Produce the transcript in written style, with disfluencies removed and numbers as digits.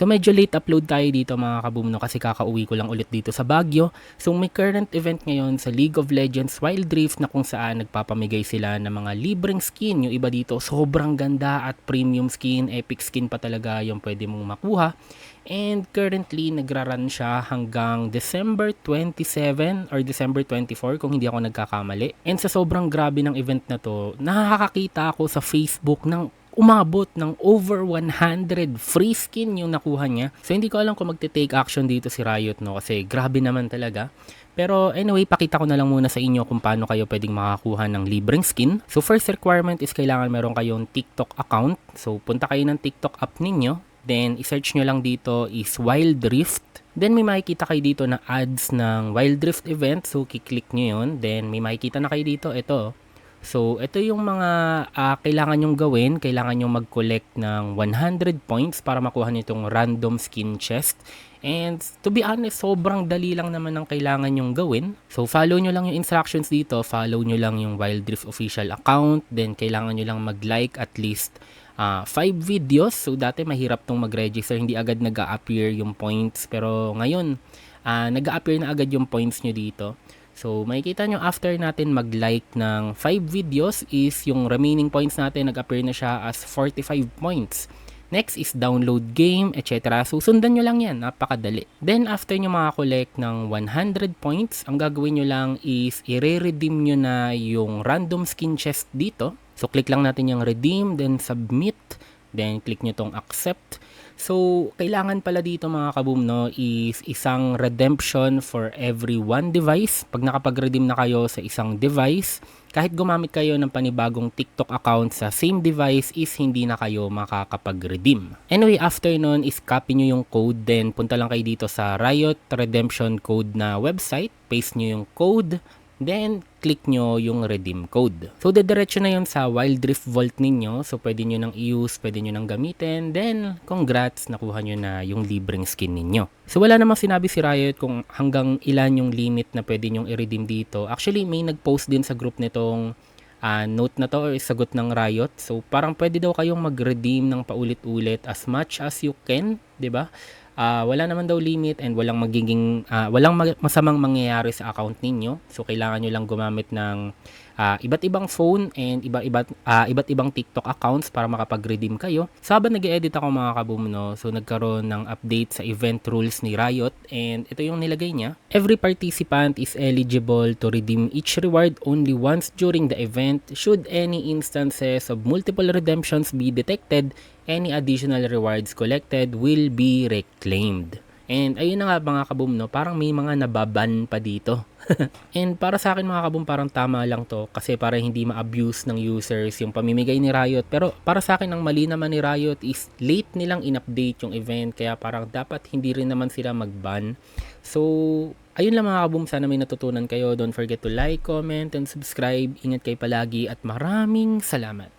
So medyo late upload tayo dito mga kaboom, no, kasi kakauwi ko lang ulit dito sa Baguio. So may current event ngayon sa League of Legends Wild Rift na kung saan nagpapamigay sila ng mga libreng skin. Yung iba dito sobrang ganda at premium skin, epic skin pa talaga yung pwede mong makuha. And currently nagra-run siya hanggang December 27 or December 24 kung hindi ako nagkakamali. And sa sobrang grabe ng event na to, nakakakita ako sa Facebook ng umabot ng over 100 free skin yung nakuha niya. So hindi ko alam kung magte-take action dito si Riot, no, kasi grabe naman talaga. Pero anyway, pakita ko na lang muna sa inyo kung paano kayo pwedeng makakuha ng libreng skin. So first requirement is kailangan meron kayong TikTok account. So punta kayo ng TikTok app ninyo. Then i-search nyo lang dito is Wild Rift. Then may makikita kayo dito na ads ng Wild Rift event. So kiklik nyo yun. Then may makikita na kayo dito. Ito. So, ito yung mga kailangan nyong gawin. Kailangan nyong mag-collect ng 100 points para makuha nyo itong random skin chest. And to be honest, sobrang dali lang naman ang kailangan nyong gawin. So, follow nyo lang yung instructions dito. Follow nyo lang yung Wild Rift official account. Then, kailangan nyo lang mag-like at least 5 videos. So, dati mahirap tong mag-register. Hindi agad nag-a-appear yung points. Pero ngayon, nag-a-appear na agad yung points nyo dito. So, makikita nyo after natin mag-like ng 5 videos is yung remaining points natin nag-appear na siya as 45 points. Next is download game, etc. So, sundan nyo lang yan. Napakadali. Then, after nyo makakolect ng 100 points, ang gagawin nyo lang is i-redeem nyo na yung random skin chest dito. So, click lang natin yung redeem, then submit, then click nyo tong accept. So, kailangan pala dito mga kaboom, no, is isang redemption for every one device. Pag nakapag-redeem na kayo sa isang device, kahit gumamit kayo ng panibagong TikTok account sa same device is hindi na kayo makakapag-redeem. Anyway, after nun is copy nyo yung code, then punta lang kayo dito sa Riot Redemption Code na website, paste nyo yung code, then click nyo yung redeem code. So, dediretso na yun sa Wild Rift Vault ninyo. So, pwede nyo nang i-use, pwede nyo nang gamitin. Then, congrats, nakuha nyo na yung libreng skin ninyo. So, wala namang sinabi si Riot kung hanggang ilan yung limit na pwede nyong i-redeem dito. Actually, may nag-post din sa group nitong note na to or sagot ng Riot. So, parang pwede daw kayong mag-redeem ng paulit-ulit as much as you can, 'di ba? Wala naman daw limit and walang masamang mangyayari sa account ninyo. So, kailangan nyo lang gumamit ng iba't ibang phone and iba't ibang TikTok accounts para makapag-redeem kayo. So, habang nag-edit ako mga kaboom, no, so nagkaroon ng update sa event rules ni Riot and ito yung nilagay niya. Every participant is eligible to redeem each reward only once during the event. Should any instances of multiple redemptions be detected, any additional rewards collected will be reclaimed. And ayun na nga mga kaboom, no, parang may mga nababan pa dito. And para sa akin mga kaboom, parang tama lang to kasi para hindi ma-abuse ng users yung pamimigay ni Riot. Pero para sa akin ang mali naman ni Riot is late nilang in-update yung event kaya parang dapat hindi rin naman sila mag-ban. So, ayun lang mga kaboom, sana may natutunan kayo. Don't forget to like, comment, and subscribe. Ingat kayo palagi at maraming salamat.